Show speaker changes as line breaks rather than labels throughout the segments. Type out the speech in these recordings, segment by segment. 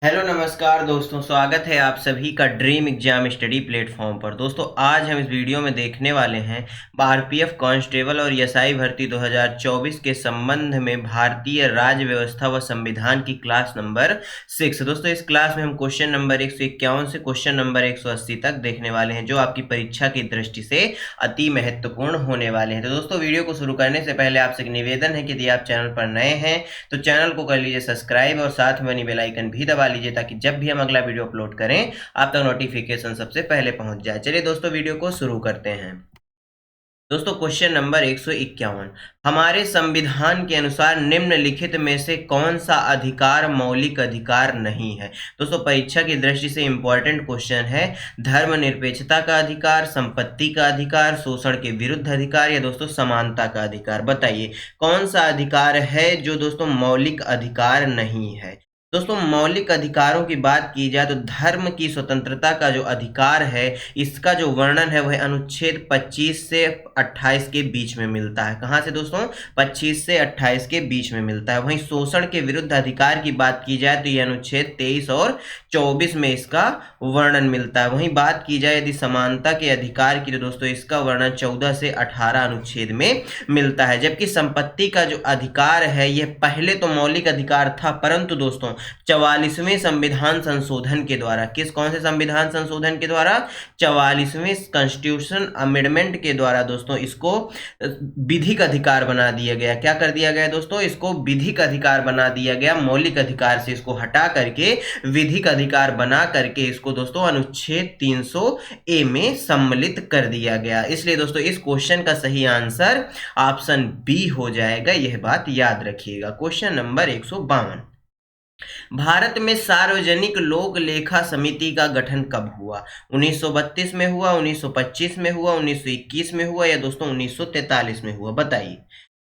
Hello नमस्कार दोस्तों, स्वागत है आप सभी का ड्रीम एग्जाम स्टडी प्लेटफॉर्म पर। दोस्तों आज हम इस वीडियो में देखने वाले हैं आरपीएफ कांस्टेबल और एसआई भर्ती 2024 के संबंध में भारतीय राज्य व्यवस्था व संविधान की क्लास नंबर 6। दोस्तों इस क्लास में हम क्वेश्चन नंबर 151 से क्वेश्चन नंबर 180 तक देखने वाले हैं, जो आपकी परीक्षा की दृष्टि से अति महत्वपूर्ण होने वाले हैं। तो दोस्तों वीडियो को शुरू करने से पहले आपसे एक निवेदन है कि यदि आप चैनल पर नए हैं तो चैनल को कर लीजिए सब्सक्राइब और साथ में बनी बेल आइकन भी दबा लीजिए, ताकि जब भी हम अगला वीडियो अपलोड करें आप तक नोटिफिकेशन सबसे पहले पहुंच जाए। चलिए दोस्तों वीडियो को शुरू करते हैं। दोस्तों क्वेश्चन नंबर 151, हमारे संविधान के अनुसार निम्नलिखित में से कौन सा अधिकार मौलिक अधिकार नहीं है। दोस्तों परीक्षा की दृष्टि से इंपॉर्टेंट क्वेश्चन है। धर्मनिरपेक्षता का अधिकार, संपत्ति का अधिकार, शोषण के विरुद्ध अधिकार या दोस्तों समानता का अधिकार। बताइए कौन सा अधिकार है जो दोस्तों मौलिक अधिकार नहीं है। दोस्तों मौलिक अधिकारों की बात की जाए तो धर्म की स्वतंत्रता का जो अधिकार है, इसका जो वर्णन है वह अनुच्छेद 25 से 28 के बीच में मिलता है। कहाँ से दोस्तों? 25 से 28 के बीच में मिलता है। वहीं शोषण के विरुद्ध अधिकार की बात की जाए तो यह अनुच्छेद 23 और 24 में इसका वर्णन मिलता है। वहीं बात की जाए यदि समानता के अधिकार की तो दोस्तों इसका वर्णन 14 से 18 अनुच्छेद में मिलता है। जबकि संपत्ति का जो अधिकार है यह पहले तो मौलिक अधिकार था, परंतु दोस्तों 44वें संविधान संशोधन के द्वारा, कौन से संविधान संशोधन के द्वारा? 44वें कॉन्स्टिट्यूशन अमेंडमेंट के द्वारा दोस्तों इसको विधिक अधिकार बना दिया गया। क्या कर दिया गया दोस्तों? इसको विधिक अधिकार बना दिया गया। मौलिक अधिकार से इसको हटा करके विधिक अधिकार बना करके इसको दोस्तों अनुच्छेद 300 ए में सम्मिलित कर दिया गया। इसलिए दोस्तों इस क्वेश्चन का सही आंसर ऑप्शन बी हो जाएगा। यह बात याद रखिएगा। क्वेश्चन नंबर 152, भारत में सार्वजनिक लोक लेखा समिति का गठन कब हुआ? 1932 में हुआ, 1925 में हुआ, 1921 में हुआ या दोस्तों 1943 में हुआ? बताइए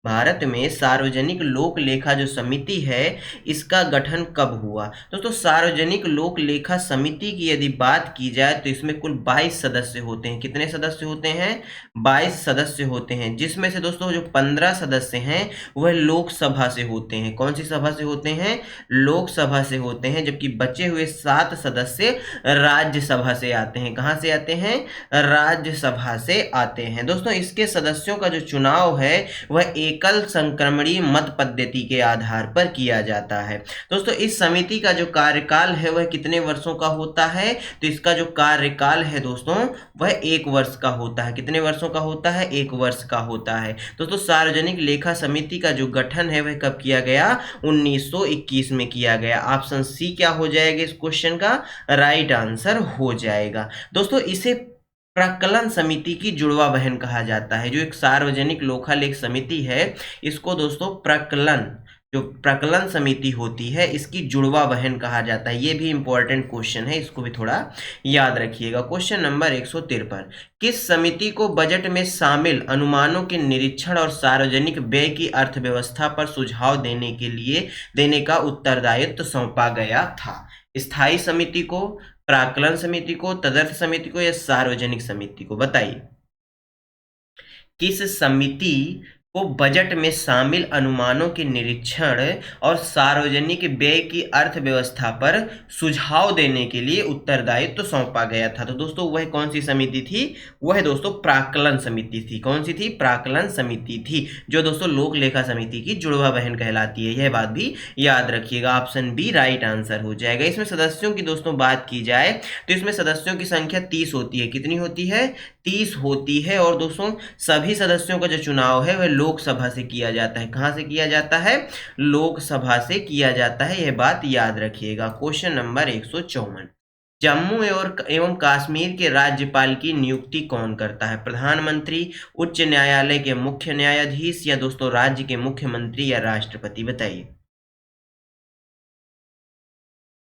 भारत में सार्वजनिक लोक लेखा जो समिति है इसका गठन कब हुआ? दोस्तों सार्वजनिक लोक लेखा समिति की यदि बात की जाए तो इसमें कुल 22 सदस्य होते हैं। कितने सदस्य होते हैं? 22 सदस्य होते हैं, जिसमें से दोस्तों जो 15 सदस्य हैं वह लोकसभा से होते हैं। कौन सी सभा से होते हैं? लोकसभा से होते हैं। जबकि बचे हुए 7 सदस्य राज्यसभा से आते हैं। कहाँ से आते हैं? राज्यसभा से आते हैं। दोस्तों इसके सदस्यों का जो चुनाव है वह एकल संक्रमणीय मत पद्धति के आधार पर किया जाता है। दोस्तों इस समिति का जो कार्यकाल है वह कितने वर्षों का होता है? तो इसका जो कार्यकाल है दोस्तों वह 1 वर्ष का होता है। कितने वर्षों का होता है? 1 वर्ष का होता है। दोस्तों सार्वजनिक लेखा समिति का जो गठन है वह कब किया गया? 1921 में किया गया। ऑप्शन सी क्या हो जाएगा इस क्वेश्चन का? राइट आंसर हो जाएगा। दोस्तों इसे प्रकलन समिति की जुड़वा बहन कहा जाता है। जो एक सार्वजनिक लोकलेख समिति है इसको दोस्तों प्रकलन समिति होती है इसकी जुड़वा बहन कहा जाता है। ये भी इंपॉर्टेंट क्वेश्चन है, इसको भी थोड़ा याद रखिएगा। क्वेश्चन नंबर 153, किस समिति को बजट में शामिल अनुमानों के निरीक्षण और सार्वजनिक व्यय की अर्थव्यवस्था पर सुझाव देने का उत्तरदायित्व सौंपा गया था? स्थायी समिति को, प्राक्कलन समिति को, तदर्थ समिति को या सार्वजनिक समिति को? बताइए किस समिति को बजट में शामिल अनुमानों के निरीक्षण और सार्वजनिक व्यय की अर्थव्यवस्था पर सुझाव देने के लिए उत्तरदायित्व सौंपा गया था? तो दोस्तों वह कौन सी समिति थी? वह दोस्तों प्राक्कलन समिति थी। कौन सी थी? प्राक्कलन समिति थी, जो दोस्तों लोक लेखा समिति की जुड़वा बहन कहलाती है। यह बात भी याद रखिएगा। ऑप्शन बी राइट आंसर हो जाएगा। इसमें सदस्यों की दोस्तों बात की जाए तो इसमें सदस्यों की संख्या 30 होती है। कितनी होती है? 30 होती है। और दोस्तों सभी सदस्यों का जो चुनाव है वह लोकसभा से किया जाता है। कहां से किया जाता है? लोकसभा से किया जाता है। यह बात याद रखिएगा। क्वेश्चन नंबर 154, जम्मू एवं कश्मीर के राज्यपाल की नियुक्ति कौन करता है? प्रधानमंत्री, उच्च न्यायालय के मुख्य न्यायाधीश या दोस्तों राज्य के मुख्यमंत्री या राष्ट्रपति? बताइए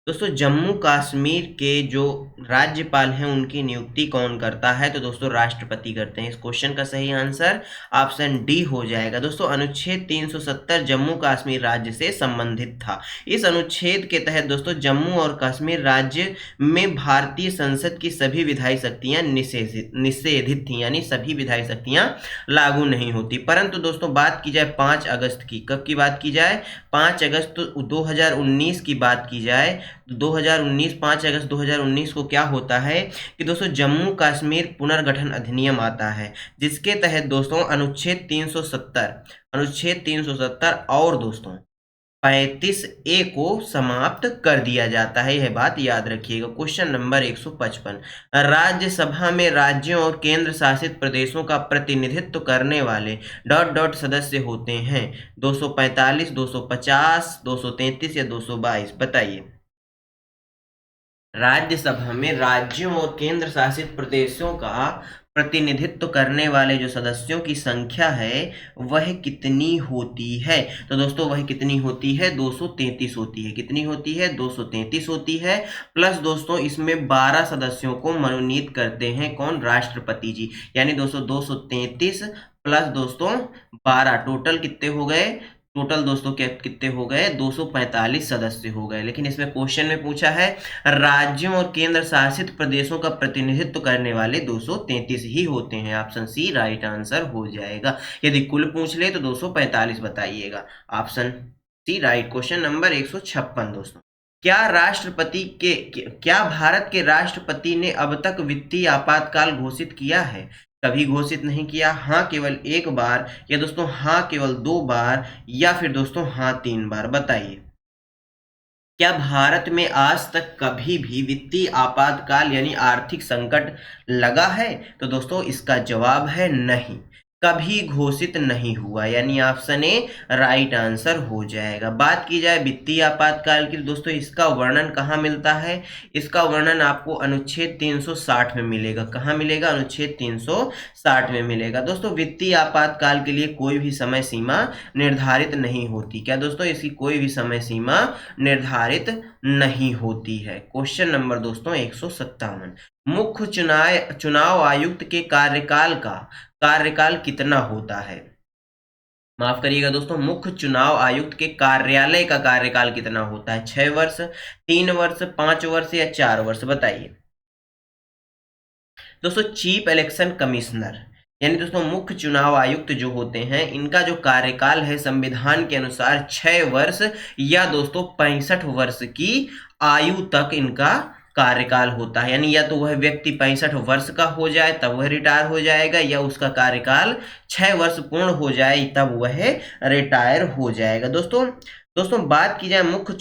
दोस्तों जम्मू कश्मीर के जो राज्यपाल हैं उनकी नियुक्ति कौन करता है? तो दोस्तों राष्ट्रपति करते हैं। इस क्वेश्चन का सही आंसर ऑप्शन डी हो जाएगा। दोस्तों अनुच्छेद 370 जम्मू कश्मीर राज्य से संबंधित था। इस अनुच्छेद के तहत दोस्तों जम्मू और कश्मीर राज्य में भारतीय संसद की सभी विधायी शक्तियां निषेधित थी, यानी सभी विधायी शक्तियां लागू नहीं होती। परंतु दोस्तों बात की जाए 5 अगस्त की, कब की बात की जाए? 5 अगस्त 2019 की बात की जाए तो 2019 5 अगस्त 2019 को क्या होता है कि दोस्तों जम्मू कश्मीर पुनर्गठन अधिनियम आता है, जिसके तहत दोस्तों अनुच्छेद 370 और दोस्तों 35A को समाप्त कर दिया जाता है। यह बात याद रखिएगा। क्वेश्चन नंबर 155, राज्यसभा में राज्यों और केंद्र शासित प्रदेशों का प्रतिनिधित्व करने वाले डॉट डॉट सदस्य होते हैं 245, 250, 233 या 222, बताइए। राज्यसभा में राज्यों और केंद्र शासित प्रदेशों का प्रतिनिधित्व करने वाले जो सदस्यों की संख्या है वह कितनी होती है? तो दोस्तों वह कितनी होती है? 233 होती है। कितनी होती है? 233 होती है। प्लस दोस्तों इसमें 12 सदस्यों को मनोनीत करते हैं कौन? राष्ट्रपति जी। यानी दोस्तों 233 प्लस दोस्तों 12, टोटल कितने हो गए? टोटल दोस्तों कितने हो गए? 245 सदस्य हो गए। लेकिन इसमें क्वेश्चन में पूछा है राज्यों और केंद्र शासित प्रदेशों का प्रतिनिधित्व करने वाले 233 ही होते हैं। ऑप्शन सी राइट आंसर हो जाएगा। यदि कुल पूछ ले तो 245 बताइएगा। Option C right. Question number 156 दोस्तों, क्या भारत के राष्ट्रपति ने अब तक वित्तीय आपातकाल घोषित किया है? कभी घोषित नहीं किया, हाँ केवल एक बार, या दोस्तों हाँ केवल 2 बार, या फिर दोस्तों हाँ 3 बार, बताइए। क्या भारत में आज तक कभी भी वित्तीय आपातकाल यानी आर्थिक संकट लगा है? तो दोस्तों इसका जवाब है नहीं, कभी घोषित नहीं हुआ। यानी ऑप्शन ए राइट आंसर हो जाएगा। बात की जाए वित्तीय आपातकाल की तो दोस्तों इसका वर्णन कहाँ मिलता है? इसका वर्णन आपको अनुच्छेद 360 में मिलेगा। कहाँ मिलेगा? अनुच्छेद 360 में मिलेगा। दोस्तों वित्तीय आपातकाल के लिए कोई भी समय सीमा निर्धारित नहीं होती। क्या दोस्तों? इसकी कोई भी समय सीमा निर्धारित नहीं होती है। क्वेश्चन नंबर दोस्तों 157, मुख्य चुनाव आयुक्त के कार्यकाल कितना होता है? माफ करिएगा दोस्तों, मुख्य चुनाव आयुक्त के कार्यालय का कार्यकाल कितना होता है? 6 वर्ष, 3 वर्ष, 5 वर्ष या 4 वर्ष, बताइए। दोस्तों चीफ इलेक्शन कमिश्नर यानी दोस्तों मुख्य चुनाव आयुक्त जो होते हैं इनका जो कार्यकाल है संविधान के अनुसार 6 वर्ष या दोस्तों 65 वर्ष की आयु तक इनका कार्यकाल होता है। यानी या तो वह व्यक्ति 65 वर्ष का हो जाए तब वह रिटायर हो जाएगा, या उसका कार्यकाल 6 वर्ष पूर्ण हो जाए तब वह रिटायर हो जाएगा। दोस्तों बात की जाए मुख्य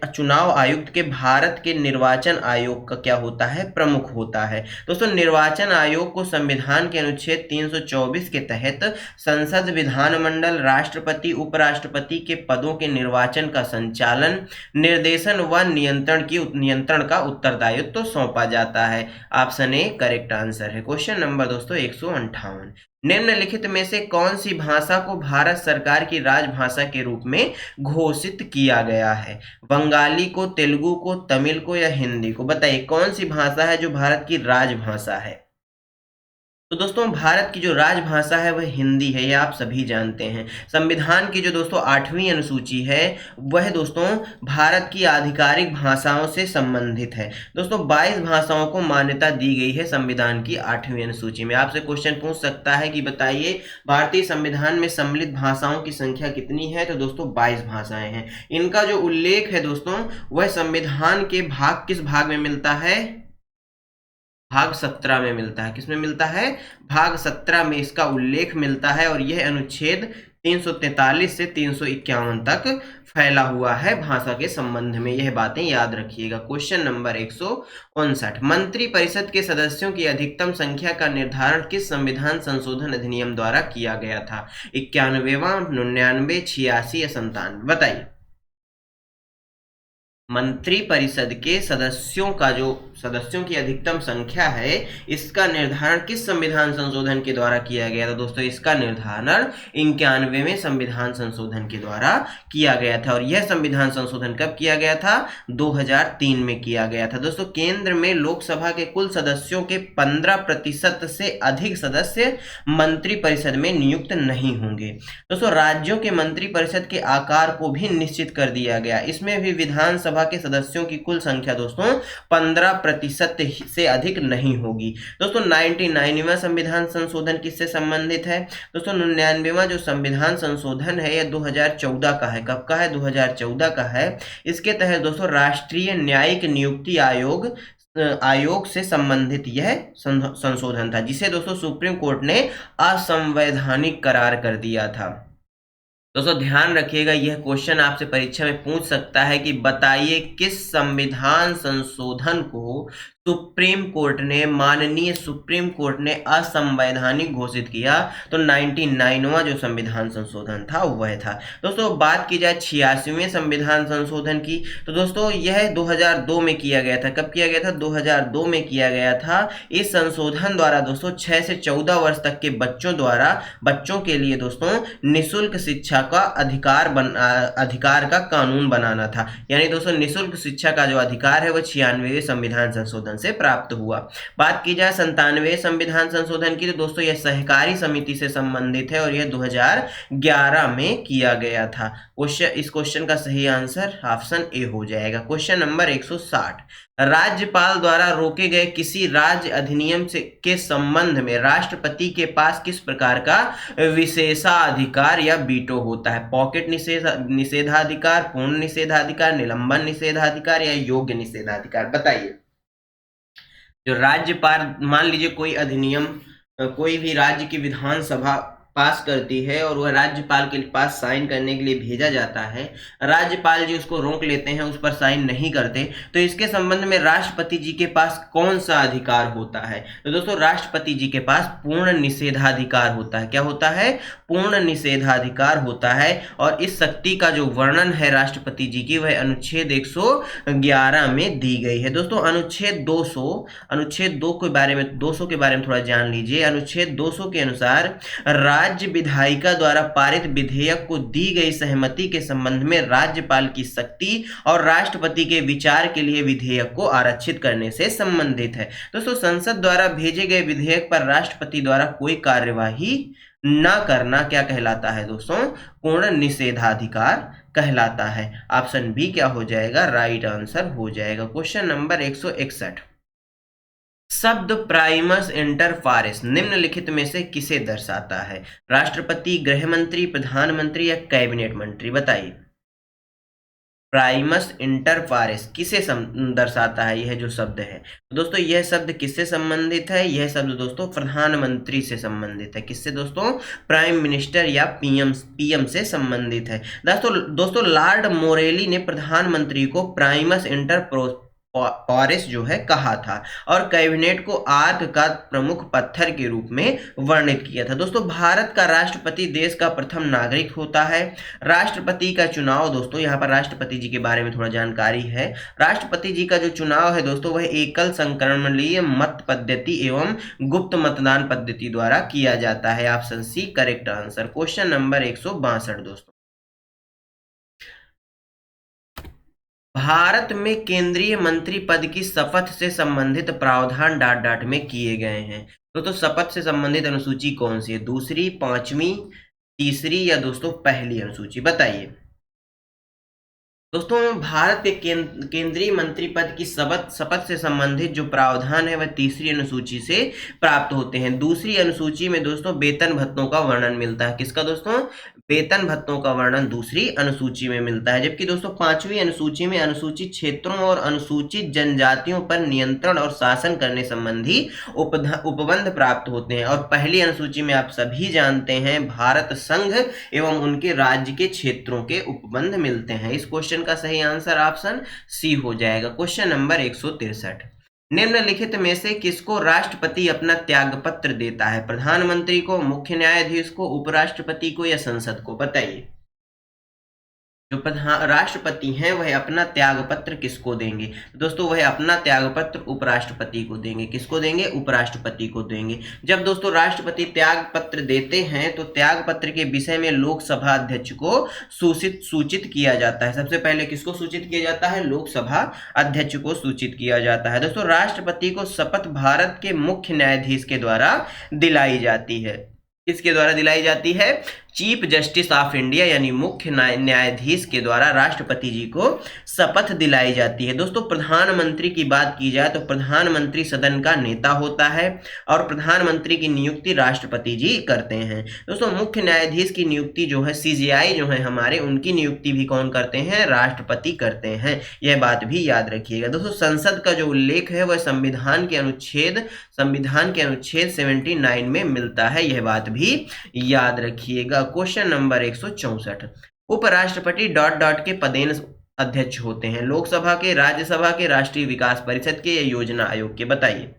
चुनाव आयुक्त के भारत के निर्वाचन आयोग का क्या होता है? प्रमुख होता है। दोस्तों निर्वाचन आयोग को संविधान के अनुच्छेद 324 के तहत संसद, विधानमंडल, राष्ट्रपति, उपराष्ट्रपति के पदों के निर्वाचन का संचालन, निर्देशन व नियंत्रण का उत्तरदायित्व तो सौंपा जाता है। ऑप्शन ए करेक्ट आंसर है। क्वेश्चन नंबर दोस्तों 158, निम्नलिखित में से कौन सी भाषा को भारत सरकार की राजभाषा के रूप में घोषित किया गया है? बंगाली को, तेलुगु को, तमिल को या हिंदी को, बताइए कौन सी भाषा है जो भारत की राजभाषा है? तो दोस्तों भारत की जो राजभाषा है वह हिंदी है, यह आप सभी जानते हैं। संविधान की जो दोस्तों 8वीं अनुसूची है वह दोस्तों भारत की आधिकारिक भाषाओं से संबंधित है। दोस्तों 22 भाषाओं को मान्यता दी गई है संविधान की 8वीं अनुसूची में। आपसे क्वेश्चन पूछ सकता है कि बताइए भारतीय संविधान में सम्मिलित भाषाओं की संख्या कितनी है? तो दोस्तों 22 भाषाएं हैं। इनका जो उल्लेख है दोस्तों वह संविधान के किस भाग में मिलता है? भाग 17 में मिलता है। किसमें मिलता है? भाग 17 में इसका उल्लेख मिलता है, और यह अनुच्छेद 343 से 351 तक फैला हुआ है भाषा के संबंध में। यह बातें याद रखिएगा। क्वेश्चन नंबर 159, मंत्री परिषद के सदस्यों की अधिकतम संख्या का निर्धारण किस संविधान संशोधन अधिनियम द्वारा किया गया था? 91वां, 99, 86 या 97, बताइए। मंत्री परिषद के सदस्यों की अधिकतम संख्या है इसका निर्धारण किस संविधान संशोधन के द्वारा किया गया था? दोस्तों इसका निर्धारण 91वें संविधान संशोधन के द्वारा किया गया था। और यह संविधान संशोधन कब किया गया था? 2003 में किया गया था। दोस्तों केंद्र में लोकसभा के कुल सदस्यों के 15% से अधिक सदस्य मंत्री परिषद में नियुक्त नहीं होंगे। दोस्तों राज्यों के मंत्री परिषद के आकार को भी निश्चित कर दिया गया। इसमें भी विधानसभा लोकसभा के सदस्यों की कुल संख्या दोस्तों 15% से अधिक नहीं होगी। दोस्तों 99वां संविधान संशोधन किससे संबंधित है? दोस्तों 99वां जो संविधान संशोधन है यह 2014 का है। कब का है? 2014 का है। इसके तहत दोस्तों राष्ट्रीय न्यायिक नियुक्ति आयोग से संबंधित यह संशोधन था, जिसे दोस्तों सुप्रीम कोर्ट ने असंवैधानिक करार कर दिया था। दोस्तों ध्यान रखिएगा, यह क्वेश्चन आपसे परीक्षा में पूछ सकता है कि बताइए किस संविधान संशोधन को माननीय सुप्रीम कोर्ट ने असंवैधानिक घोषित किया। तो 99वां जो संविधान संशोधन था वह था। दोस्तों बात की जाए 86वें संविधान संशोधन की, तो दोस्तों यह 2002 में किया गया था। कब किया गया था? 2002 में किया गया था। इस संशोधन द्वारा दोस्तों 6 से 14 वर्ष तक के बच्चों के लिए दोस्तों निःशुल्क शिक्षा का अधिकार का कानून बनाना था। यानी दोस्तों निःशुल्क शिक्षा का जो अधिकार है वह 96वें संविधान संशोधन से प्राप्त हुआ। बात की जाए 97वें संविधान संशोधन की, तो दोस्तों यह सहकारी समिति से संबंधित है और यह 2011 में किया गया था। इस क्वेश्चन का सही आंसर ऑप्शन ए हो जाएगा। क्वेश्चन नंबर 160, राज्यपाल द्वारा रोके गए किसी राज्य अधिनियम के संबंध में राष्ट्रपति के पास किस प्रकार का विशेषाधिकार या वीटो होता है? पॉकेट निषेधाधिकार, पूर्ण निषेधाधिकार, निलंबन निषेधाधिकार या योग्य निषेधाधिकार? बताइए। जो राज्यपाल, मान लीजिए कोई अधिनियम कोई भी राज्य की विधानसभा पास करती है और वह राज्यपाल के पास साइन करने के लिए भेजा जाता है, राज्यपाल जी उसको रोक लेते हैं, उस पर साइन नहीं करते, तो इसके संबंध में राष्ट्रपति जी के पास कौन सा अधिकार होता है? तो दोस्तों राष्ट्रपति जी के पास पूर्ण निषेधाधिकार होता है। क्या होता है? पूर्ण निषेधाधिकार होता है। और इस शक्ति का जो वर्णन है राष्ट्रपति जी की वह अनुच्छेद 111 में दी गई है। दोस्तों अनुच्छेद 200 के बारे में थोड़ा जान लीजिए। अनुच्छेद 200 के अनुसार राज्य विधायिका द्वारा पारित विधेयक को दी गई सहमति के संबंध में राज्यपाल की शक्ति और राष्ट्रपति के विचार के लिए विधेयक को आरक्षित करने से संबंधित है। दोस्तों संसद द्वारा भेजे गए विधेयक पर राष्ट्रपति द्वारा कोई कार्यवाही न करना क्या कहलाता है? दोस्तों पूर्ण निषेधाधिकार कहलाता है। ऑप्शन बी क्या हो जाएगा? राइट आंसर हो जाएगा। क्वेश्चन नंबर 161, शब्द प्राइमस इंटर पारेस निम्नलिखित में से किसे दर्शाता है? राष्ट्रपति, गृह मंत्री, प्रधानमंत्री या कैबिनेट मंत्री? बताइए। प्राइमस इंटर पारेस किसे दर्शाता है? यह जो शब्द है दोस्तों, यह शब्द किससे संबंधित है? यह शब्द दोस्तों प्रधानमंत्री से संबंधित है। किससे दोस्तों? प्राइम मिनिस्टर या पीएम से संबंधित है। दोस्तों लॉर्ड मोरेली ने प्रधानमंत्री को प्राइमस इंटर पारेस जो है कहा था और कैबिनेट को आर्क का प्रमुख पत्थर के रूप में वर्णित किया था। दोस्तों भारत का राष्ट्रपति देश का प्रथम नागरिक होता है। राष्ट्रपति का चुनाव, दोस्तों यहाँ पर राष्ट्रपति जी के बारे में थोड़ा जानकारी है। राष्ट्रपति जी का जो चुनाव है दोस्तों वह एकल संक्रमणीय मत पद्धति एवं गुप्त मतदान पद्धति द्वारा किया जाता है। Option C correct answer. Question number 162 दोस्तों, भारत में केंद्रीय मंत्री पद की शपथ से संबंधित प्रावधान ... में किए गए हैं। तो शपथ से संबंधित अनुसूची कौन सी है? दूसरी, पांचवी, तीसरी या दोस्तों पहली अनुसूची? बताइए। दोस्तों भारत के केंद्रीय मंत्री पद की शपथ से संबंधित जो प्रावधान है वह तीसरी अनुसूची से प्राप्त होते हैं। दूसरी अनुसूची में दोस्तों वेतन भत्तों का वर्णन मिलता है। किसका दोस्तों? वेतन भत्तों का वर्णन दूसरी अनुसूची में मिलता है। जबकि दोस्तों पांचवी अनुसूची में अनुसूचित क्षेत्रों और अनुसूचित जनजातियों पर नियंत्रण और शासन करने संबंधी उपबंध प्राप्त होते हैं। और पहली अनुसूची में आप सभी जानते हैं भारत संघ एवं उनके राज्य के क्षेत्रों के उपबंध मिलते हैं। इस क्वेश्चन का सही आंसर ऑप्शन सी हो जाएगा। क्वेश्चन नंबर 163, निम्नलिखित में से किसको राष्ट्रपति अपना त्यागपत्र देता है? प्रधानमंत्री को, मुख्य न्यायाधीश को, उपराष्ट्रपति को या संसद को? बताइए। जो राष्ट्रपति हैं वह अपना त्यागपत्र किसको देंगे? दोस्तों वह अपना त्यागपत्र उपराष्ट्रपति को देंगे। किसको देंगे? उपराष्ट्रपति को देंगे। जब दोस्तों राष्ट्रपति त्यागपत्र देते हैं तो त्यागपत्र के विषय में लोकसभा अध्यक्ष को सूचित किया जाता है। सबसे पहले किसको सूचित किया जाता है? लोकसभा अध्यक्ष को सूचित किया जाता है। दोस्तों राष्ट्रपति को शपथ भारत के मुख्य न्यायाधीश के द्वारा दिलाई जाती है। किसके द्वारा दिलाई जाती है? चीफ जस्टिस ऑफ इंडिया यानी मुख्य न्यायाधीश के द्वारा राष्ट्रपति जी को शपथ दिलाई जाती है। दोस्तों प्रधानमंत्री की बात की जाए तो प्रधानमंत्री सदन का नेता होता है और प्रधानमंत्री की नियुक्ति राष्ट्रपति जी करते हैं। दोस्तों मुख्य न्यायाधीश की नियुक्ति जो है सीजेआई जो है हमारे, उनकी नियुक्ति भी कौन करते हैं? राष्ट्रपति करते हैं। यह बात भी याद रखिएगा। दोस्तों संसद का जो उल्लेख है वह संविधान के अनुच्छेद 79 में मिलता है। यह बात भी याद रखिएगा। क्वेश्चन नंबर 164, उपराष्ट्रपति डॉट डॉट के पदेन अध्यक्ष होते हैं? लोकसभा के, राज्यसभा के, राष्ट्रीय विकास परिषद के या योजना आयोग के? बताइए।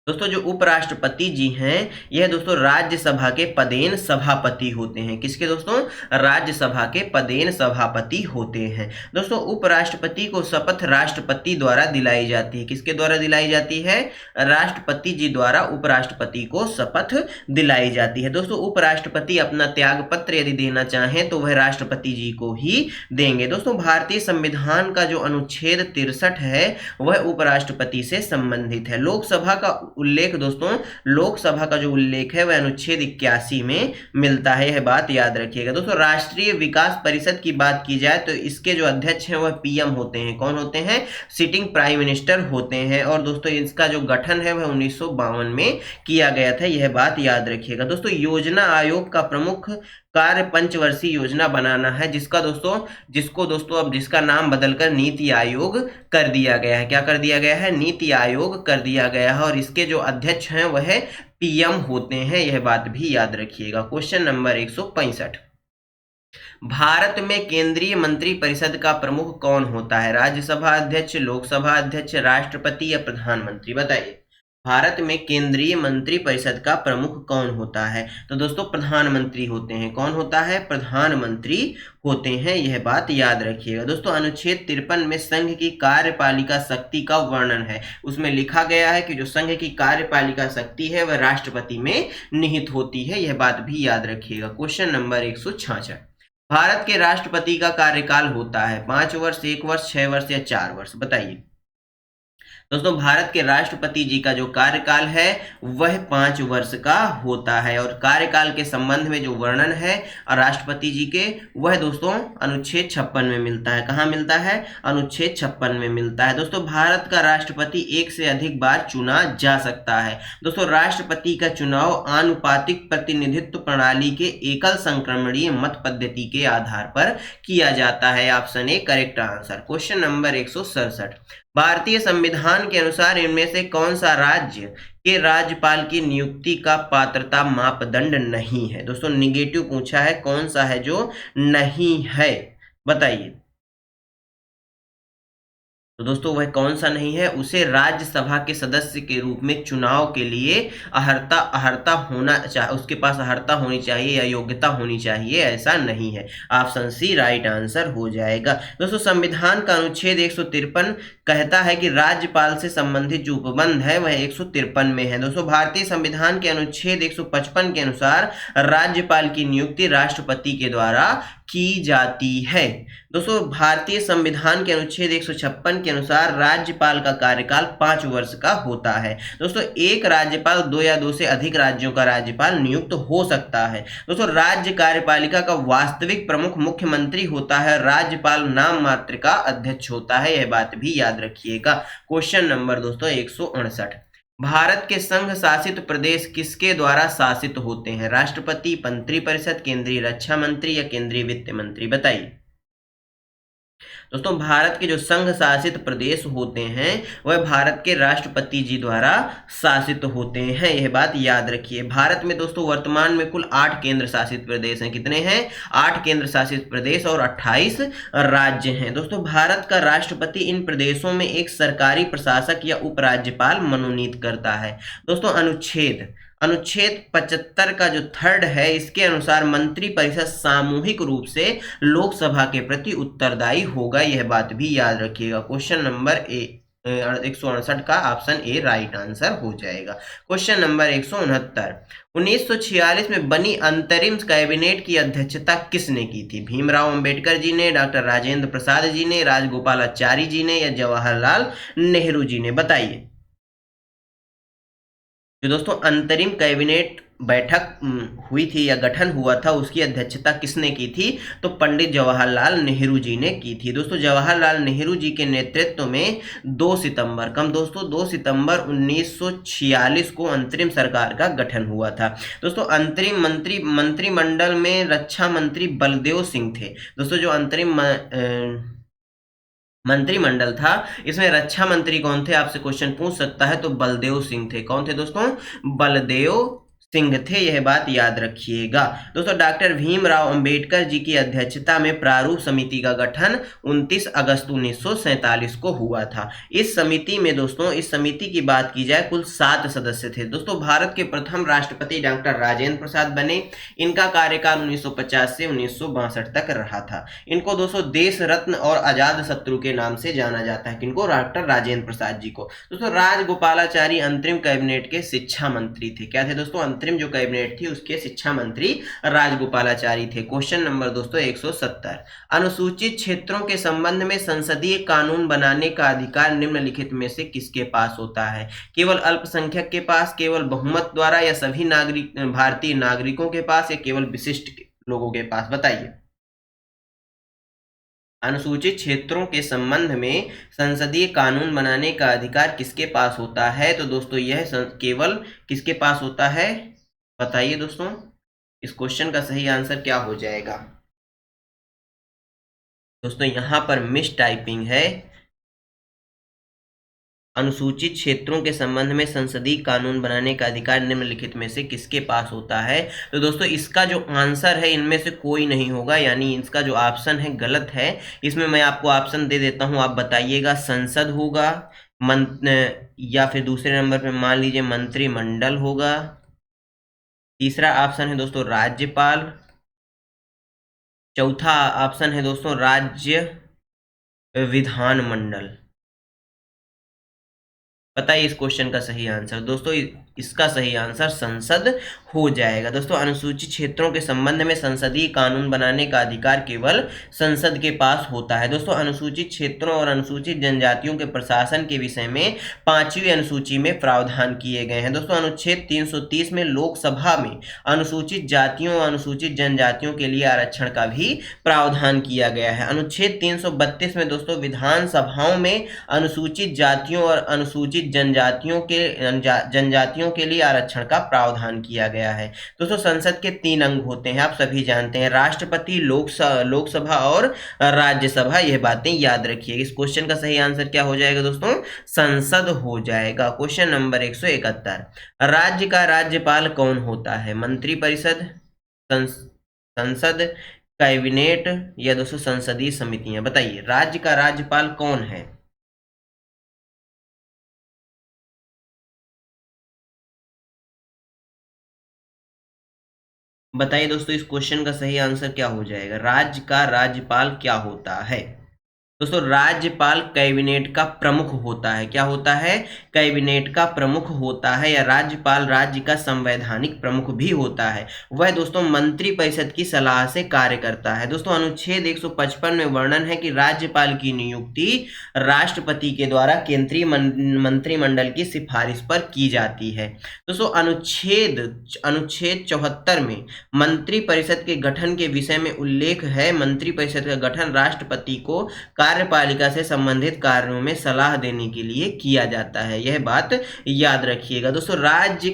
दोस्तों जो उपराष्ट्रपति जी हैं यह दोस्तों राज्यसभा के पदेन सभापति होते हैं। किसके दोस्तों? राज्यसभा के पदेन सभापति होते हैं। दोस्तों उपराष्ट्रपति को शपथ राष्ट्रपति द्वारा दिलाई जाती है। किसके द्वारा दिलाई जाती है? राष्ट्रपति जी द्वारा उपराष्ट्रपति को शपथ दिलाई जाती है। दोस्तों उपराष्ट्रपति अपना त्याग पत्र यदि देना चाहें तो वह राष्ट्रपति जी को ही देंगे। दोस्तों भारतीय संविधान का जो अनुच्छेद 63 है वह उपराष्ट्रपति से संबंधित है। लोकसभा का उल्लेख, दोस्तों लोकसभा का जो उल्लेख है वह अनुच्छेद 81 में मिलता है। यह बात याद रखिएगा। दोस्तों राष्ट्रीय विकास परिषद की बात की जाए तो इसके जो अध्यक्ष हैं वह पीएम होते हैं। कौन होते हैं? सिटिंग प्राइम मिनिस्टर होते हैं। और दोस्तों इसका जो गठन है वह 1952 में किया गया था। यह बात याद रखिएगा। दोस्तों योजना आयोग का प्रमुख कार्य पंचवर्षीय योजना बनाना है, जिसका नाम बदलकर नीति आयोग कर दिया गया है। क्या कर दिया गया है? नीति आयोग कर दिया गया है। और इसके जो अध्यक्ष हैं वह पीएम होते हैं। यह बात भी याद रखिएगा। क्वेश्चन नंबर 165, भारत में केंद्रीय मंत्री परिषद का प्रमुख कौन होता है? राज्यसभा अध्यक्ष, लोकसभा अध्यक्ष, राष्ट्रपति या प्रधानमंत्री? बताइए। भारत में केंद्रीय मंत्री परिषद का प्रमुख कौन होता है? तो दोस्तों प्रधानमंत्री होते हैं। कौन होता है? प्रधानमंत्री होते हैं। यह बात याद रखिएगा। दोस्तों अनुच्छेद 53 में संघ की कार्यपालिका शक्ति का वर्णन है। उसमें लिखा गया है कि जो संघ की कार्यपालिका शक्ति है वह राष्ट्रपति में निहित होती है। यह बात भी याद रखिएगा। क्वेश्चन नंबर 166, भारत के राष्ट्रपति का कार्यकाल होता है 5 वर्ष, 1 वर्ष, 6 वर्ष या 4 वर्ष? बताइए। दोस्तों भारत के राष्ट्रपति जी का जो कार्यकाल है वह 5 वर्ष का होता है। और कार्यकाल के संबंध में जो वर्णन है राष्ट्रपति जी के वह दोस्तों अनुच्छेद 56 में मिलता है। कहाँ मिलता है? अनुच्छेद 56 में मिलता है। दोस्तों भारत का राष्ट्रपति एक से अधिक बार चुना जा सकता है। दोस्तों राष्ट्रपति का चुनाव आनुपातिक प्रतिनिधित्व प्रणाली के एकल संक्रमणीय मत पद्धति के आधार पर किया जाता है। Option A correct answer. Question number 167, भारतीय संविधान के अनुसार इनमें से कौन सा राज्य के राज्यपाल की नियुक्ति का पात्रता मापदंड नहीं है? दोस्तों निगेटिव पूछा है, कौन सा है जो नहीं है? बताइए। तो दोस्तों वह कौन सा नहीं है? उसे राज्यसभा के सदस्य के रूप में चुनाव के लिए अहर्ता होना चाहिए, उसके पास अहर्ता होनी चाहिए या योग्यता होनी चाहिए, ऐसा नहीं है। ऑप्शन सी राइट आंसर हो जाएगा। दोस्तों संविधान का अनुच्छेद 153 कहता है कि राज्यपाल से संबंधित जो उपबंध है वह 153 में है। दोस्तों भारतीय संविधान के अनुच्छेद 155 के अनुसार राज्यपाल की नियुक्ति राष्ट्रपति के द्वारा की जाती है। दोस्तों भारतीय संविधान के अनुच्छेद 156 के अनुसार राज्यपाल का कार्यकाल 5 वर्ष का होता है। दोस्तों एक राज्यपाल 2 या 2 से अधिक राज्यों का राज्यपाल नियुक्त हो सकता है। दोस्तों राज्य कार्यपालिका का वास्तविक प्रमुख मुख्यमंत्री होता है, राज्यपाल नाम मात्र का अध्यक्ष होता है। यह बात भी याद रखिएगा। क्वेश्चन नंबर दोस्तों 168, भारत के संघ शासित प्रदेश किसके द्वारा शासित होते हैं? राष्ट्रपति, मंत्रिपरिषद, केंद्रीय रक्षा मंत्री या केंद्रीय वित्त मंत्री? बताइए। दोस्तों भारत के जो संघ शासित प्रदेश होते हैं वह भारत के राष्ट्रपति जी द्वारा शासित होते हैं। यह बात याद रखिए। भारत में दोस्तों वर्तमान में कुल 8 केंद्र शासित प्रदेश हैं। कितने हैं? 8 केंद्र शासित प्रदेश और 28 राज्य हैं। दोस्तों भारत का राष्ट्रपति इन प्रदेशों में एक सरकारी प्रशासक या उपराज्यपाल मनोनीत करता है। दोस्तों अनुच्छेद 75 का जो 3rd है इसके अनुसार मंत्रिपरिषद सामूहिक रूप से लोकसभा के प्रति उत्तरदायी होगा। यह बात भी याद रखिएगा। क्वेश्चन नंबर 168 का ऑप्शन ए राइट आंसर हो जाएगा। क्वेश्चन नंबर 169, 1946 में बनी अंतरिम कैबिनेट की अध्यक्षता किसने की थी? भीमराव अंबेडकर जी ने, डॉक्टर राजेंद्र प्रसाद जी ने, राजगोपालाचारी जी ने या जवाहरलाल नेहरू जी ने? बताइए। जो दोस्तों अंतरिम कैबिनेट बैठक हुई थी या गठन हुआ था उसकी अध्यक्षता किसने की थी? तो पंडित जवाहरलाल नेहरू जी ने की थी। दोस्तों जवाहरलाल नेहरू जी के नेतृत्व में 2 सितंबर, कब दोस्तों 2 सितंबर 1946 को अंतरिम सरकार का गठन हुआ था। दोस्तों अंतरिम मंत्रिमंडल में रक्षा मंत्री बलदेव सिंह थे। दोस्तों जो अंतरिम मंत्रिमंडल था इसमें रक्षा मंत्री कौन थे, आपसे क्वेश्चन पूछ सकता है, तो बलदेव सिंह थे। कौन थे दोस्तों? बलदेव सिंह थे, यह बात याद रखिएगा। दोस्तों डॉक्टर भीमराव अंबेडकर जी की अध्यक्षता में प्रारूप समिति का गठन 29 अगस्त 1947 को हुआ था। इस समिति में दोस्तों, इस समिति की बात की जाए कुल 7 सदस्य थे। दोस्तों भारत के प्रथम राष्ट्रपति डॉक्टर राजेंद्र प्रसाद बने। इनका कार्यकाल 1950 से 1962 तक रहा था। इनको दोस्तों देश रत्न और आजाद शत्रु के नाम से जाना जाता है। किनको? डॉक्टर राजेंद्र प्रसाद जी को। दोस्तों राजगोपालाचारी अंतरिम कैबिनेट के शिक्षा मंत्री थे। क्या थे दोस्तों? अंतरिम जो कैबिनेट थी उसके शिक्षा मंत्री राजगोपालाचारी थे। क्वेश्चन नंबर दोस्तों 170, अनुसूचित क्षेत्रों के संबंध में संसदीय कानून बनाने का अधिकार निम्नलिखित में से किसके पास होता है? केवल अल्पसंख्यक के पास, केवल बहुमत द्वारा, या सभी भारतीय नागरिकों के पास, या केवल विशिष्ट लोगों के पास? बताइए। अनुसूचित क्षेत्रों के संबंध में संसदीय कानून बनाने का अधिकार किसके पास होता है? तो दोस्तों यह केवल किसके पास होता है? बताइए दोस्तों, इस क्वेश्चन का सही आंसर क्या हो जाएगा? दोस्तों यहां पर मिस टाइपिंग है। अनुसूचित क्षेत्रों के संबंध में संसदीय कानून बनाने का अधिकार निम्नलिखित में से किसके पास होता है? तो दोस्तों इसका जो आंसर है इनमें से कोई नहीं होगा, यानी इसका जो ऑप्शन है गलत है। इसमें मैं आपको ऑप्शन दे देता हूं, आप बताइएगा। संसद होगा, या फिर दूसरे नंबर पे मान लीजिए मंत्रिमंडल होगा। तीसरा ऑप्शन है दोस्तों राज्यपाल। चौथा ऑप्शन है दोस्तों राज्य विधानमंडल। बताइए इस क्वेश्चन का सही आंसर। दोस्तों इसका सही आंसर संसद हो जाएगा। दोस्तों अनुसूचित क्षेत्रों के संबंध में संसदीय कानून बनाने का अधिकार केवल संसद के पास होता है। दोस्तों अनुसूचित क्षेत्रों और अनुसूचित जनजातियों के प्रशासन के विषय में 5वीं अनुसूची में प्रावधान किए गए हैं। दोस्तों अनुच्छेद 330 में लोकसभा में अनुसूचित जातियों और अनुसूचित जनजातियों के लिए आरक्षण का भी प्रावधान किया गया है। अनुच्छेद 332 में दोस्तों विधानसभाओं में अनुसूचित जातियों और अनुसूचित जनजातियों के लिए आरक्षण का प्रावधान किया गया है। दोस्तों संसद के 3 अंग होते हैं, आप सभी जानते हैं, राष्ट्रपति, लोकसभा और राज्यसभा। यह बातें याद रखिए। इस क्वेश्चन का सही आंसर क्या हो जाएगा दोस्तों? संसद हो जाएगा। क्वेश्चन नंबर 171, राज्य का राज्यपाल कौन होता है? मंत्रिपरिषद, संसद, कैबिनेट, या दोस्तों संसदीय समितियां? बताइए राज्य का राज्यपाल कौन है? बताइए दोस्तों इस क्वेश्चन का सही आंसर क्या हो जाएगा? राज्य का राज्यपाल क्या होता है? दोस्तों राज्यपाल कैबिनेट का प्रमुख होता है। क्या होता है? कैबिनेट का प्रमुख होता है, या राज्यपाल राज्य का संवैधानिक प्रमुख भी होता है। वह दोस्तों मंत्रिपरिषद की सलाह से कार्य करता है। दोस्तों अनुच्छेद 155 में वर्णन है कि राज्यपाल की नियुक्ति राष्ट्रपति के द्वारा केंद्रीय मंत्रिमंडल की सिफारिश पर की जाती है। दोस्तों अनुच्छेद 74 में मंत्रिपरिषद के गठन के विषय में उल्लेख है। मंत्रिपरिषद का गठन राष्ट्रपति को कार्यपालिका से संबंधित कार्यों में सलाह देने के लिए किया जाता है। यह बात याद रखिएगा। दोस्तों राज्य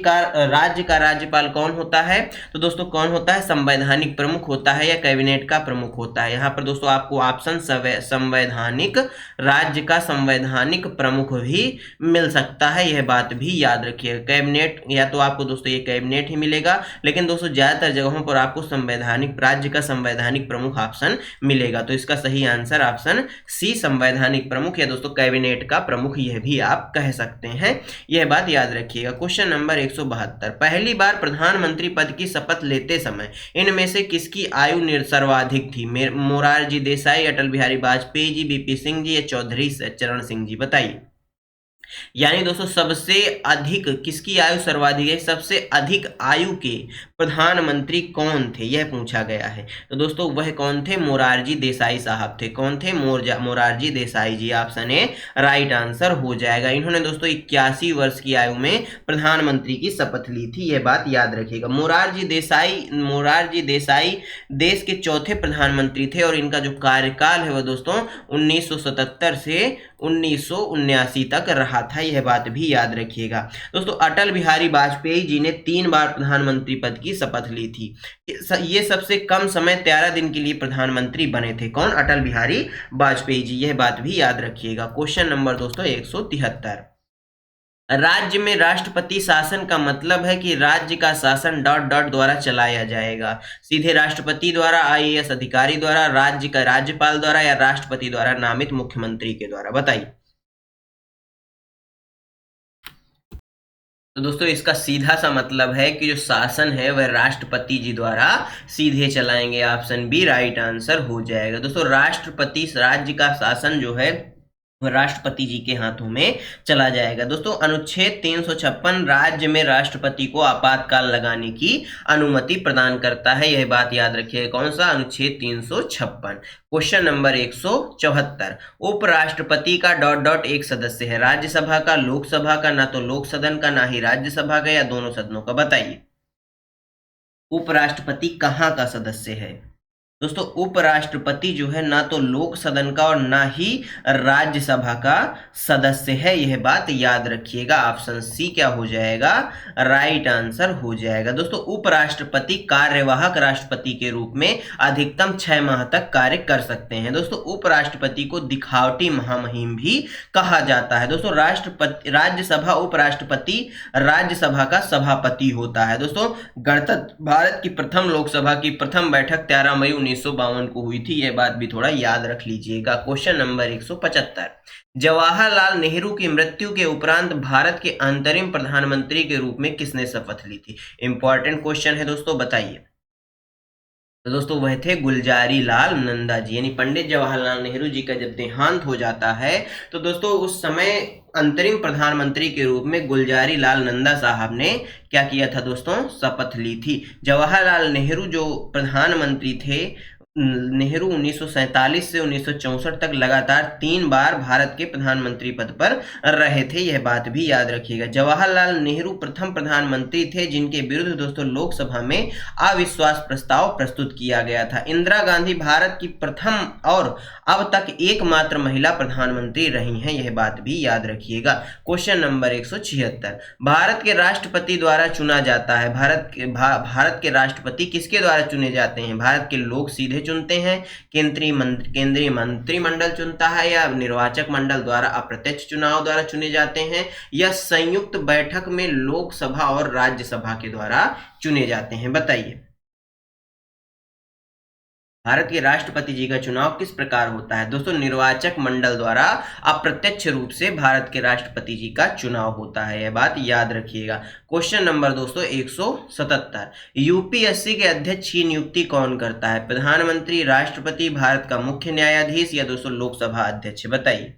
का राज्यपाल कौन होता है? तो दोस्तों कौन होता है? संवैधानिक प्रमुख होता है, या कैबिनेट का प्रमुख होता है? यहाँ पर दोस्तों आपको ऑप्शन संवैधानिक, राज्य का संवैधानिक प्रमुख भी मिल सकता है, यह बात भी याद रखिएगा। कैबिनेट, या तो आपको दोस्तों ये कैबिनेट ही मिलेगा, लेकिन दोस्तों ज्यादातर जगहों पर आपको संवैधानिक, राज्य का संवैधानिक प्रमुख ऑप्शन मिलेगा। तो इसका सही आंसर ऑप्शन सी संवैधानिक प्रमुख, या दोस्तों कैबिनेट का प्रमुख, यह भी आप कह सकते हैं। यह बात याद रखिएगा। क्वेश्चन नंबर 172, पहली बार प्रधानमंत्री पद की शपथ लेते समय इनमें से किसकी आयु सर्वाधिक थी? मोरारजी देसाई, अटल बिहारी वाजपेयी जी, बीपी सिंह जी, या चौधरी चरण सिंह जी? बताइए। यानी दोस्तों सबसे अधिक किसकी आयु सर्वाधिक है? सबसे अधिक आयु के प्रधानमंत्री कौन थे, यह पूछा गया है। तो दोस्तों वह कौन थे, मोरारजी देसाई साहब थे। कौन थे, मोरारजी देसाई जी। ऑप्शन ए राइट आंसर हो जाएगा। इन्होंने दोस्तों 81 वर्ष की आयु में प्रधानमंत्री की शपथ ली थी, यह बात याद रखिएगा। मोरारजी देसाई देश के चौथे प्रधानमंत्री थे और इनका जो कार्यकाल है वह दोस्तों 1977 से 1979 तक रहा था, यह बात भी याद रखिएगा। दोस्तों अटल बिहारी वाजपेयी जी ने 3 बार प्रधानमंत्री पद की शपथ ली थी। ये सबसे कम समय 13 दिन के लिए प्रधानमंत्री बने थे। कौन, अटल बिहारी वाजपेयी जी, यह बात भी याद रखिएगा। क्वेश्चन नंबर दोस्तों 173, राज्य में राष्ट्रपति शासन का मतलब है कि राज्य का शासन डॉट डॉट द्वारा चलाया जाएगा। सीधे राष्ट्रपति द्वारा, आईएएस अधिकारी द्वारा, राज्य का राज्यपाल द्वारा या राष्ट्रपति द्वारा नामित मुख्यमंत्री के द्वारा, बताइए। तो दोस्तों इसका सीधा सा मतलब है कि जो शासन है वह राष्ट्रपति जी द्वारा सीधे चलाएंगे। ऑप्शन बी राइट आंसर हो जाएगा। दोस्तों राष्ट्रपति, राज्य का शासन जो है राष्ट्रपति जी के हाथों में चला जाएगा। दोस्तों अनुच्छेद 356 राज्य में राष्ट्रपति को आपातकाल लगाने की अनुमति प्रदान करता है, यह बात याद रखिए। कौन सा, अनुच्छेद 356। क्वेश्चन नंबर 174, उपराष्ट्रपति का डॉट डॉट एक सदस्य है। राज्यसभा का, लोकसभा का, ना तो लोक सदन का ना ही राज्यसभा का, या दोनों सदनों का, बताइए। उपराष्ट्रपति कहाँ का सदस्य है। दोस्तों उपराष्ट्रपति जो है ना तो लोक सदन का और ना ही राज्यसभा का सदस्य है, यह बात याद रखिएगा। ऑप्शन सी क्या हो जाएगा, राइट आंसर हो जाएगा। दोस्तों उपराष्ट्रपति कार्यवाहक राष्ट्रपति के रूप में अधिकतम 6 माह तक कार्य कर सकते हैं। दोस्तों उपराष्ट्रपति को दिखावटी महामहिम भी कहा जाता है। दोस्तों राज्यसभा उपराष्ट्रपति राज्यसभा का सभापति होता है। दोस्तों गणतंत्र भारत की प्रथम लोकसभा की प्रथम बैठक 13 मई 1952 को हुई थी, यह बात भी थोड़ा याद रख लीजिएगा। क्वेश्चन नंबर 175, जवाहरलाल नेहरू की मृत्यु के उपरांत भारत के अंतरिम प्रधानमंत्री के रूप में किसने शपथ ली थी। इंपॉर्टेंट क्वेश्चन है दोस्तों, बताइए। तो दोस्तों वह थे गुलजारी लाल नंदा जी, यानी पंडित जवाहरलाल नेहरू जी का जब देहांत हो जाता है तो दोस्तों उस समय अंतरिम प्रधानमंत्री के रूप में गुलजारी लाल नंदा साहब ने क्या किया था दोस्तों, शपथ ली थी। जवाहरलाल नेहरू जो प्रधानमंत्री थे, नेहरू 1947 से 1964 तक लगातार 3 बार भारत के प्रधानमंत्री पद पर रहे थे, यह बात भी याद रखिएगा। जवाहरलाल नेहरू प्रथम प्रधानमंत्री थे जिनके विरुद्ध दोस्तों लोकसभा में अविश्वास प्रस्ताव प्रस्तुत किया गया था। इंदिरा गांधी भारत की प्रथम और अब तक एकमात्र महिला प्रधानमंत्री रही हैं, यह बात भी याद रखिएगा। क्वेश्चन नंबर 176, भारत के राष्ट्रपति द्वारा चुना जाता है। भारत के राष्ट्रपति किसके द्वारा चुने जाते हैं। भारत के लोग सीधे चुनते हैं, केंद्रीय मंत्रिमंडल चुनता है, या निर्वाचक मंडल द्वारा अप्रत्यक्ष चुनाव द्वारा चुने जाते हैं, या संयुक्त बैठक में लोकसभा और राज्यसभा के द्वारा चुने जाते हैं, बताइए। भारत के राष्ट्रपति जी का चुनाव किस प्रकार होता है। दोस्तों निर्वाचक मंडल द्वारा अप्रत्यक्ष रूप से भारत के राष्ट्रपति जी का चुनाव होता है, यह बात याद रखिएगा। क्वेश्चन नंबर दोस्तों 177, यूपीएससी के अध्यक्ष की नियुक्ति कौन करता है। प्रधानमंत्री, राष्ट्रपति, भारत का मुख्य न्यायाधीश, या दोस्तों लोकसभा अध्यक्ष, बताइए।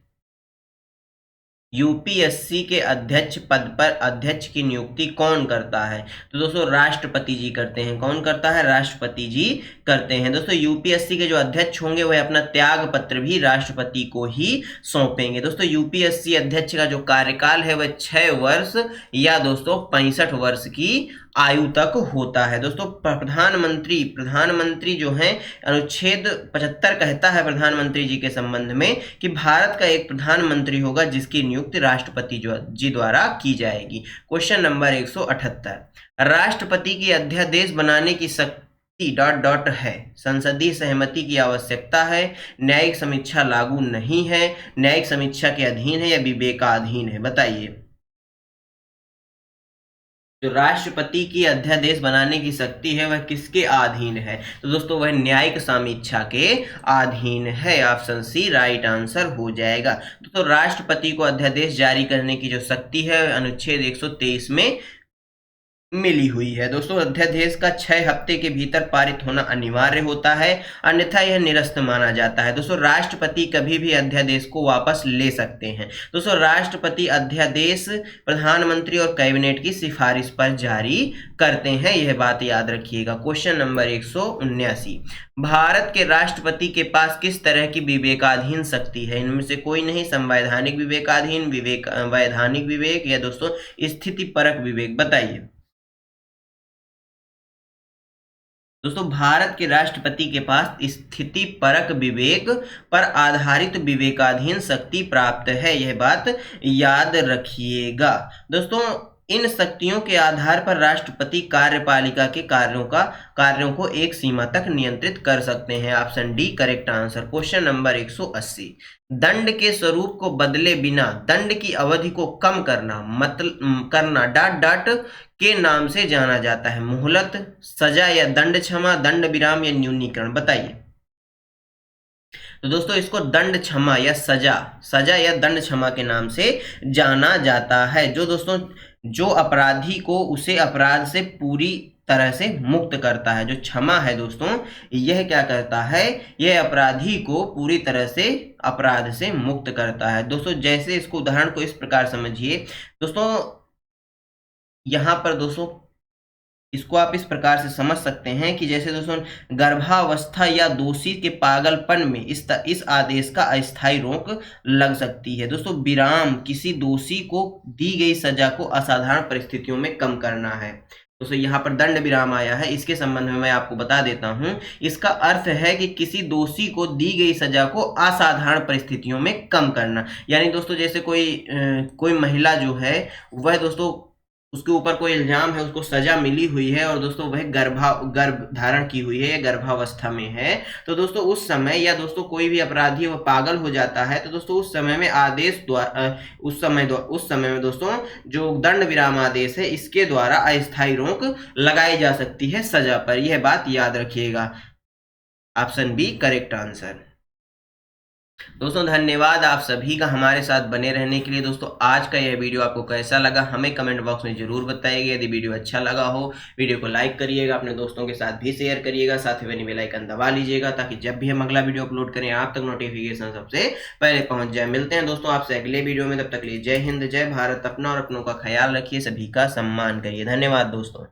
यूपीएससी के अध्यक्ष पद पर अध्यक्ष की नियुक्ति कौन करता है। तो दोस्तों राष्ट्रपति जी करते हैं। कौन करता है, राष्ट्रपति जी करते हैं। दोस्तों यूपीएससी के जो अध्यक्ष होंगे वह अपना त्याग पत्र भी राष्ट्रपति को ही सौंपेंगे। दोस्तों यूपीएससी अध्यक्ष का जो कार्यकाल है वह 6 वर्ष या दोस्तों 65 वर्ष की आयु तक होता है। दोस्तों प्रधानमंत्री जो है, अनुच्छेद 75 कहता है प्रधानमंत्री जी के संबंध में कि भारत का एक प्रधानमंत्री होगा जिसकी नियुक्ति राष्ट्रपति जी द्वारा की जाएगी। क्वेश्चन नंबर 178, राष्ट्रपति की अध्यादेश बनाने की शक्ति डॉट डॉट है। संसदीय सहमति की आवश्यकता है, न्यायिक समीक्षा लागू नहीं है, न्यायिक समीक्षा के अधीन है, या विवेकाधीन है, बताइए। जो राष्ट्रपति की अध्यादेश बनाने की शक्ति है वह किसके अधीन है। तो दोस्तों वह न्यायिक समीक्षा के अधीन है। ऑप्शन सी राइट आंसर हो जाएगा। तो राष्ट्रपति को अध्यादेश जारी करने की जो शक्ति है अनुच्छेद 123 में मिली हुई है। दोस्तों अध्यादेश का 6 हफ्ते के भीतर पारित होना अनिवार्य होता है, अन्यथा यह निरस्त माना जाता है। दोस्तों राष्ट्रपति कभी भी अध्यादेश को वापस ले सकते हैं। दोस्तों राष्ट्रपति अध्यादेश प्रधानमंत्री और कैबिनेट की सिफारिश पर जारी करते हैं, यह बात याद रखिएगा। क्वेश्चन नंबर 179, भारत के राष्ट्रपति के पास किस तरह की विवेकाधीन शक्ति है? इनमें से कोई नहीं, संवैधानिक विवेकाधीन, वैधानिक विवेक या दोस्तों स्थिति परक विवेक, बताइए। दोस्तों भारत के राष्ट्रपति के पास स्थिति परक विवेक पर आधारित विवेकाधीन शक्ति प्राप्त है, यह बात याद रखिएगा। दोस्तों इन शक्तियों के आधार पर राष्ट्रपति कार्यपालिका के कार्यों को एक सीमा तक नियंत्रित कर सकते हैं। Option D correct answer. Question number 180, दंड के स्वरूप को बदले बिना दंड की अवधि को कम करना डॉट डॉट के नाम से जाना जाता है। मोहलत, सजा या दंड क्षमा, दंड विराम या न्यूनीकरण, बताइए। तो दोस्तों इसको दंड क्षमा या सजा या दंड क्षमा के नाम से जाना जाता है। जो अपराधी को उसे अपराध से पूरी तरह से मुक्त करता है। जो क्षमा है दोस्तों, यह क्या करता है, यह अपराधी को पूरी तरह से अपराध से मुक्त करता है। दोस्तों जैसे इसको उदाहरण को इस प्रकार समझिए। दोस्तों यहाँ पर दोस्तों इसको आप इस प्रकार से समझ सकते हैं कि जैसे दोस्तों गर्भावस्था या दोषी के पागलपन में इस आदेश का अस्थायी रोक लग सकती है। दोस्तों विराम किसी दोषी को दी गई सजा को असाधारण परिस्थितियों में कम करना है। दोस्तों यहाँ पर दंड विराम आया है, इसके संबंध में मैं आपको बता देता हूं। इसका अर्थ है कि किसी दोषी को दी गई सजा को असाधारण परिस्थितियों में कम करना। यानी दोस्तों जैसे कोई महिला जो है वह दोस्तों उसके ऊपर कोई इल्जाम है, उसको सजा मिली हुई है और दोस्तों वह गर्भ धारण की हुई है या गर्भावस्था में है, तो दोस्तों उस समय या दोस्तों कोई भी अपराधी वह पागल हो जाता है, तो दोस्तों उस समय में आदेश द्वारा उस समय में दोस्तों जो दंड विराम आदेश है इसके द्वारा अस्थायी रोक लगाई जा सकती है सजा पर। यह बात याद रखिएगा। Option B correct answer. दोस्तों धन्यवाद आप सभी का हमारे साथ बने रहने के लिए। दोस्तों आज का यह वीडियो आपको कैसा लगा हमें कमेंट बॉक्स में जरूर बताइएगा। यदि वीडियो अच्छा लगा हो वीडियो को लाइक करिएगा, अपने दोस्तों के साथ भी शेयर करिएगा, साथ ही बेल आइकन दबा लीजिएगा ताकि जब भी हम अगला वीडियो अपलोड करें आप तक नोटिफिकेशन सबसे पहले पहुंच जाए। मिलते हैं दोस्तों आपसे अगले वीडियो में, तब तक के लिए जय हिंद जय भारत। अपना और अपनों का ख्याल रखिए, सभी का सम्मान करिए। धन्यवाद दोस्तों।